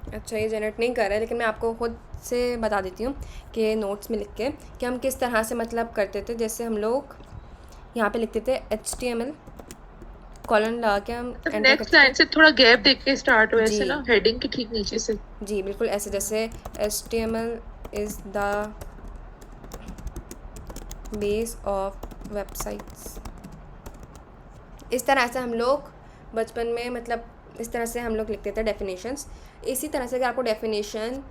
अच्छा, ये जनरेट नहीं कर रहा है, लेकिन मैं आपको खुद से बता देती हूँ कि नोट्स में लिख के कि हम किस तरह से मतलब करते थे। जैसे हम लोग यहाँ पे लिखते थे HTML कॉलन लगा के हम नेक्स्ट लाइन से थोड़ा गैप देख के स्टार्ट हो, ऐसे जी। ना हेडिंग के ठीक नीचे से। जी बिल्कुल ऐसे, जैसे HTML is the base of websites. इस तरह से हम लोग बचपन में, मतलब इस तरह से हम लोग लिखते थे डेफिनेशंस। इसी तरह से अगर आपको डेफिनेशन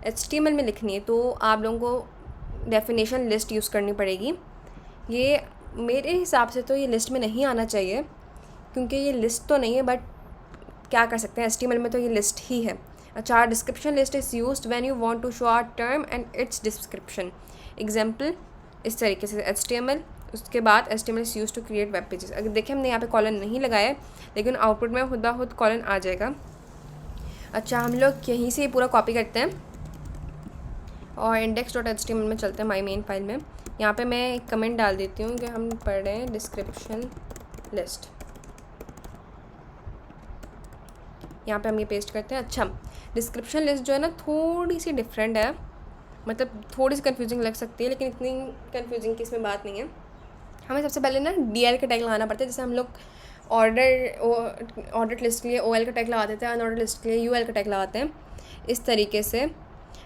HTML में लिखनी है तो आप लोगों को डेफिनेशन लिस्ट यूज़ करनी पड़ेगी। ये मेरे हिसाब से तो ये लिस्ट में नहीं आना चाहिए, क्योंकि ये लिस्ट तो नहीं है, बट क्या कर सकते हैं, HTML में तो ये लिस्ट ही है। अच्छा, description list is used when you want to show a term and its description. Example इस तरीके से HTML, उसके बाद HTML is used to create web pages. अगर देखें हमने यहाँ पे कॉलन नहीं लगाया, लेकिन आउटपुट में खुद ब खुद कॉलन आ जाएगा। अच्छा, हम लोग यहीं से पूरा कॉपी करते हैं और index.html में चलते हैं, माई मेन फाइल में। यहाँ पे मैं एक कमेंट डाल देती हूँ कि हम पढ़ रहे हैं डिस्क्रिप्शन लिस्ट। यहाँ पे हम ये पेस्ट करते हैं। अच्छा, डिस्क्रिप्शन लिस्ट जो है ना थोड़ी सी डिफरेंट है, मतलब थोड़ी सी कंफ्यूजिंग लग सकती है, लेकिन इतनी कंफ्यूजिंग की इसमें बात नहीं है। हमें सबसे पहले ना DL का टैग लगाना पड़ता है। जैसे हम लोग ऑर्डर लिस्ट के लिए OL का टैग लगाते थे, अनऑर्डर लिस्ट के लिए UL का टैग लगाते हैं। इस तरीके से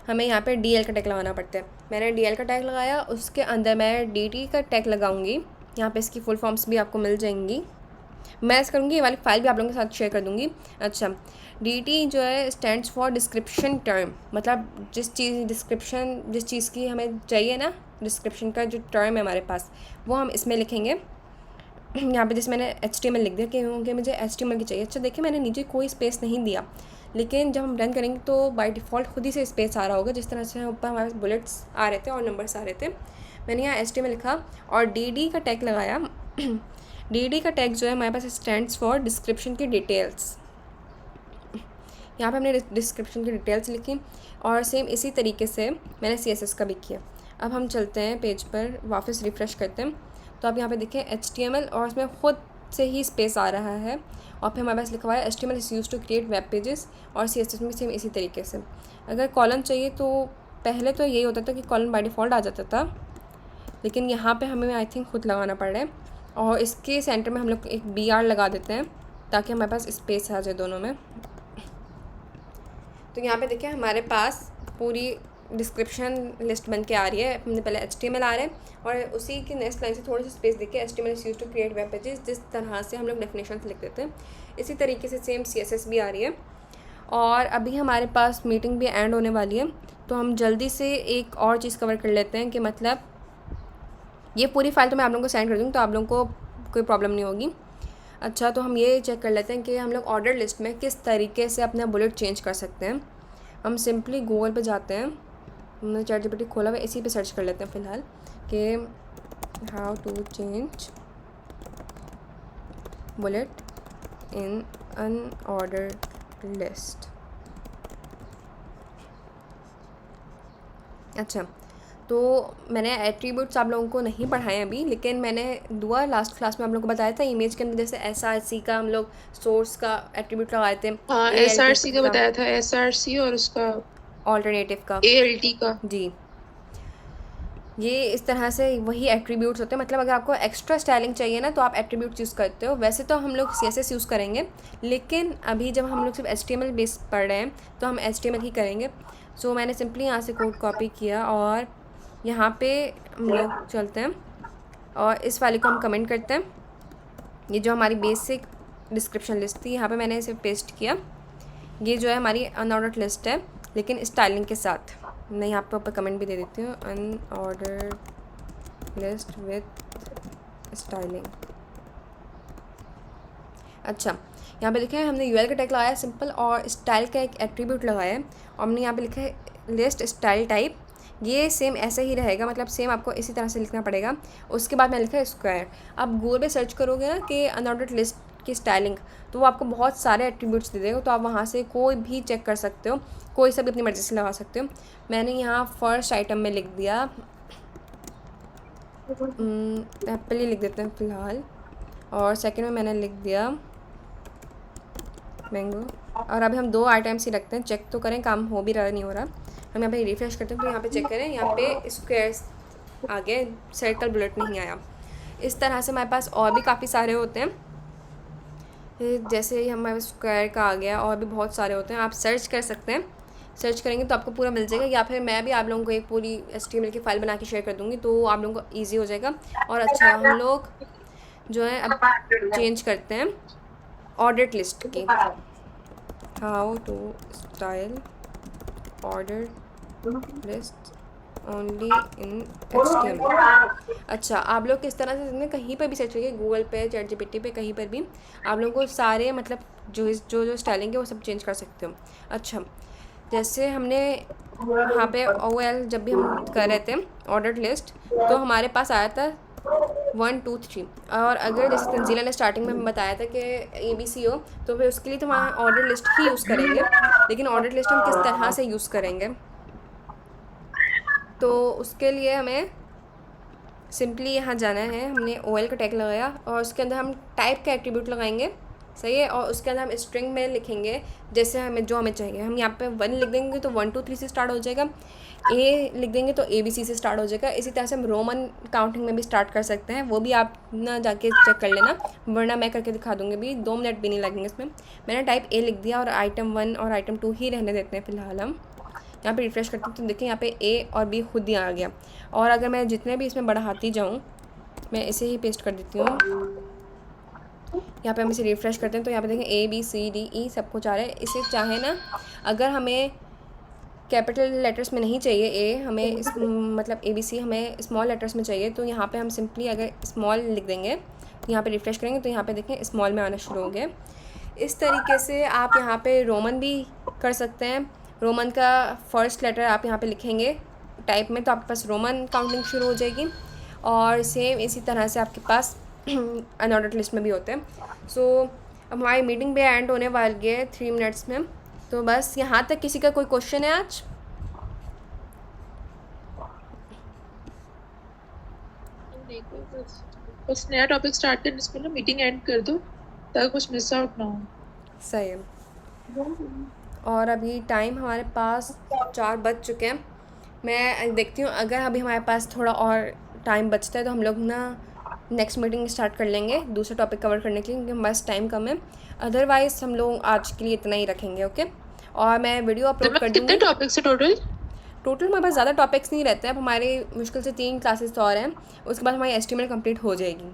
हमें यहाँ पे DL का टैग लगाना पड़ता है। मैंने DL का टैग लगाया, उसके अंदर मैं DT का टैग लगाऊंगी। यहाँ पे इसकी फुल फॉर्म्स भी आपको मिल जाएंगी, मैं ऐसा करूँगी, ये वाली फाइल भी आप लोगों के साथ शेयर कर दूँगी। अच्छा, DT जो है स्टैंड्स फॉर डिस्क्रिप्शन टर्म, मतलब जिस चीज़ की हमें चाहिए ना, डिस्क्रिप्शन का जो टर्म है हमारे पास, वो हम इसमें लिखेंगे। यहाँ पे जैसे मैंने HTML लिख दिया क्योंकि मुझे HTML की चाहिए। अच्छा देखिए, मैंने नीचे कोई स्पेस नहीं दिया, लेकिन जब हम रन करेंगे तो बाय डिफ़ॉल्ट खुद ही से स्पेस आ रहा होगा। जिस तरह से ऊपर हमारे पास बुलेट्स आ रहे थे और नंबर्स आ रहे थे, मैंने यहाँ HTML लिखा और DD का टैग लगाया। DD का टैग जो है हमारे पास स्टैंड्स फॉर डिस्क्रिप्शन की डिटेल्स। यहाँ पे हमने डिस्क्रिप्शन की डिटेल्स लिखी और सेम इसी तरीके से मैंने CSS का भी किया। अब हम चलते हैं पेज पर, वापस रिफ़्रेश करते हैं तो आप यहाँ पे देखें HTML और उसमें ख़ुद से ही स्पेस आ रहा है और फिर हमारे पास लिखा हुआ है HTML is used to create web pages, और CSS में सेम इसी तरीके से। अगर कॉलन चाहिए तो पहले तो यही होता था कि कॉलन बाय डिफ़ॉल्ट आ जाता था, लेकिन यहाँ पे हमें आई थिंक खुद लगाना पड़ रहा है, और इसके सेंटर में हम लोग एक BR लगा देते हैं ताकि हमारे पास स्पेस आ जाए दोनों में। तो यहाँ पे देखिए हमारे पास पूरी डिस्क्रिप्शन लिस्ट बन के आ रही है। हमने पहले HTML आ रहा है और उसी की नेक्स्ट लाइन से थोड़ी सी स्पेस देके HTML is used to create web pages, जिस तरह से हम लोग डेफिनेशन लिख देते हैं इसी तरीके से सेम CSS भी आ रही है। और अभी हमारे पास मीटिंग भी एंड होने वाली है, तो हम जल्दी से एक और चीज़ कवर कर लेते हैं कि मतलब ये पूरी फाइल तो मैं आप लोगों को सेंड कर दूँगी, तो आप लोगों को कोई प्रॉब्लम नहीं होगी। अच्छा, तो हम ये चेक कर लेते हैं कि हम लोग ऑर्डर लिस्ट में किस तरीके से अपना बुलेट चेंज कर सकते हैं। हम सिंपली गूगल पे जाते हैं, हमने ChatGPT खोला हुआ, इसी पे सर्च कर लेते हैं फ़िलहाल कि how to change bullet in an order list. अच्छा, तो मैंने एट्रीब्यूट्स आप लोगों को नहीं पढ़ाए अभी, लेकिन मैंने दुआ लास्ट क्लास में आप लोगों को बताया था इमेज के अंदर जैसे SRC का हम लोग सोर्स का एट्रीब्यूट लगाए थे। हाँ, SRC का बताया था, SRC और उसका ऑल्टरनेटिव का ALT का। जी, ये इस तरह से वही एट्रीब्यूट्स होते हैं। मतलब अगर आपको एक्स्ट्रा स्टाइलिंग चाहिए ना तो आप एट्रीब्यूट्स यूज़ करते हो। वैसे तो हम लोग CSS यूज़ करेंगे, लेकिन अभी जब हम लोग सिर्फ HTML बेस पढ़ रहे हैं तो हम HTML ही करेंगे। सो मैंने सिंपली यहाँ से कोड कॉपी किया और यहाँ पे हम लोग चलते हैं और इस वाले को हम कमेंट करते हैं। ये जो हमारी बेसिक डिस्क्रिप्शन लिस्ट थी यहाँ पे मैंने इसे पेस्ट किया। ये जो है हमारी अनऑर्डर्ड लिस्ट है, लेकिन स्टाइलिंग के साथ। मैं यहाँ पे ऊपर कमेंट भी दे देती हूँ, अनऑर्डर्ड लिस्ट विथ स्टाइलिंग। अच्छा, यहाँ पे देखिए हमने UL का टैग लगाया सिंपल, और स्टाइल का एक एट्रीब्यूट लगाया है और हमने यहाँ पे लिखा है लिस्ट स्टाइल टाइप। ये सेम ऐसे ही रहेगा, मतलब सेम आपको इसी तरह से लिखना पड़ेगा। उसके बाद मैंने लिखा है स्क्वायर। अब गूगल पे सर्च करोगे ना कि अनऑर्डर्ड लिस्ट की स्टाइलिंग, तो वो आपको बहुत सारे एट्रीब्यूट्स दे देगा, तो आप वहाँ से कोई भी चेक कर सकते हो, कोई सा भी अपनी मर्ज़ी से लगा सकते हो। मैंने यहाँ फर्स्ट आइटम में लिख दिया एप्पल ही लिख देते हैं फ़िलहाल, और सेकंड में मैंने लिख दिया मैंगो। और अभी हम 2 आइटम्स ही रखते हैं, चेक तो करें काम हो भी रहा नहीं हो रहा। हम यहाँ पे रिफ्रेश करते हैं तो यहाँ पे चेक करें, यहाँ पे स्क्वायर्स आ गए, सर्कल बुलेट नहीं आया। इस तरह से हमारे पास और भी काफ़ी सारे होते हैं, जैसे हमारे स्क्वायर का आ गया, और भी बहुत सारे होते हैं। आप सर्च कर सकते हैं, सर्च करेंगे तो आपको पूरा मिल जाएगा, या फिर मैं भी आप लोगों को एक पूरी HTML की फ़ाइल बना के शेयर कर दूँगी, तो आप लोगों को ईजी हो जाएगा। और अच्छा, हम लोग जो है अब चेंज करते हैं ऑर्डर्ड लिस्ट की, how to style order list only in HTML। अच्छा, आप लोग किस तरह से कहीं पर भी सर्च करिए, गूगल पे, ChatGPT पे, कहीं पर भी आप लोगों को सारे मतलब जो स्टाइलिंग है वो सब चेंज कर सकते हो। अच्छा, जैसे हमने यहाँ पे OL जब भी हम कर रहे थे ऑर्डर्ड लिस्ट, तो हमारे पास आया था 1 2 3, और अगर जैसे तंजीला ने स्टार्टिंग में बताया था कि ABC हो, तो फिर उसके लिए तो वहाँ ऑर्डर लिस्ट ही यूज़ करेंगे। लेकिन ऑर्डर लिस्ट हम किस तरह से यूज़ करेंगे, तो उसके लिए हमें सिंपली यहाँ जाना है। हमने OL का टैग लगाया और उसके अंदर हम टाइप का एट्रीब्यूट लगाएंगे, सही है, और उसके अंदर हम स्ट्रिंग में लिखेंगे जैसे हमें चाहिए। हम यहाँ पे 1 लिख देंगे तो 1 2 3 से स्टार्ट हो जाएगा, A लिख देंगे तो ABC से स्टार्ट हो जाएगा। इसी तरह से हम रोमन काउंटिंग में भी स्टार्ट कर सकते हैं, वो भी आप ना जाके चेक कर लेना, वरना मैं करके दिखा दूँगी भी, 2 मिनट भी नहीं लगेंगे इसमें। मैंने टाइप A लिख दिया और आइटम 1 और आइटम 2 ही रहने देते हैं फ़िलहाल। हम यहाँ पे रिफ्रेश करते हैं तो देखिए यहाँ पे A और B खुद ही आ गया। और अगर मैं जितने भी इसमें बढ़ाती जाऊँ, मैं इसे ही पेस्ट कर देती हूँ। यहाँ पे हम इसे रिफ्रेश करते हैं तो यहाँ पे देखें A B C D E सब कुछ आ रहा है। इसे चाहे ना, अगर हमें कैपिटल लेटर्स में नहीं चाहिए A, हमें इस मतलब ABC हमें स्मॉल लेटर्स में चाहिए, तो यहाँ पे हम सिंपली अगर स्मॉल लिख देंगे, यहाँ पे रिफ्रेश करेंगे तो यहाँ पे देखें स्मॉल में आना शुरू हो गया। इस तरीके से आप यहाँ पे रोमन भी कर सकते हैं। रोमन का फर्स्ट लेटर आप यहाँ पे लिखेंगे टाइप में, तो आपके पास रोमन काउंटिंग शुरू हो जाएगी। और सेम इसी तरह से आपके पास अनऑर्डर्ड लिस्ट में भी होते हैं। सो अब हमारी मीटिंग भी एंड होने वाली है 3 मिनट्स में। तो बस यहाँ तक किसी का कोई क्वेश्चन है आज? बस नया टॉपिक स्टार्ट करने से पहले मीटिंग एंड कर दो ताकि कुछ मिस आउट ना हो। सही है। और अभी टाइम हमारे पास 4 बज चुके हैं। मैं देखती हूँ अगर अभी हमारे पास थोड़ा और टाइम बचता है तो हम लोग ना नेक्स्ट मीटिंग स्टार्ट कर लेंगे दूसरा टॉपिक कवर करने के लिए, क्योंकि हमारे पास टाइम कम है। अदरवाइज़ हम लोग आज के लिए इतना ही रखेंगे, ओके। और मैं वीडियो अपलोड कर कितने दूँगी। टॉपिक्स है टोटल? टोटल हमारे पास ज़्यादा टॉपिक्स नहीं रहते हैं। अब हमारे मुश्किल से 3 क्लासेस तो और हैं, उसके बाद हमारी एस्टीमेट कंप्लीट हो जाएगी।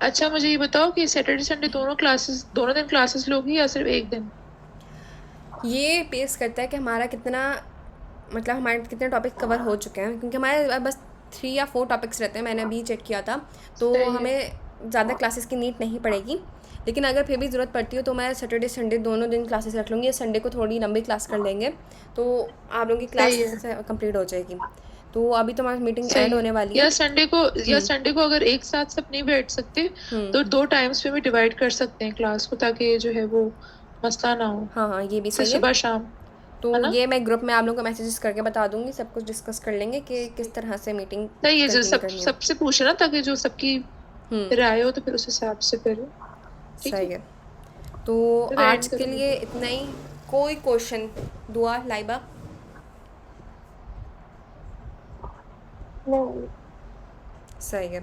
अच्छा मुझे ये बताओ कि सैटरडे संडे दोनों दिन क्लासेस लोगी या सिर्फ एक दिन? ये बेस करता है कि हमारा कितना, मतलब हमारे कितने टॉपिक कवर हो चुके हैं, क्योंकि हमारे बस 3 या 4 टॉपिक्स रहते हैं। मैंने अभी चेक किया था, तो सही है। हमें ज़्यादा क्लासेस की नीड नहीं पड़ेगी। लेकिन अगर फिर भी ज़रूरत पड़ती हो तो मैं सैटरडे संडे दोनों दिन क्लासेस रख लूँगी। संडे को थोड़ी लंबी क्लास कर लेंगे तो आप लोगों की सही क्लास कंप्लीट हो जाएगी। तो अभी तो हमारी मीटिंग सही एंड है। होने वाली है। या संडे को अगर एक साथ सब नहीं बैठ सकते तो 2 टाइम्स पे भी डिवाइड कर सकते हैं क्लास को, ताकि जो है वो मसला ना हो। हाँ हाँ, ये भी जैसे सही है। सुबह शाम। तो है ना? ये मैं ग्रुप में आप लोगों को मैसेजेस करके बता दूंगी, सब कुछ डिस्कस कर लेंगे कि किस तरह से मीटिंग नहीं, ये जो कंटिन्यू करनी है। सबसे पूछना ताकि जो सबकी राय हो तो फिर उस हिसाब से करें। ठीक सही है? है। तो फिर आज end के करेंगे। लिए इतना ही। कोई क्वेश्चन? दुआ, लाइबा? नहीं। सही है।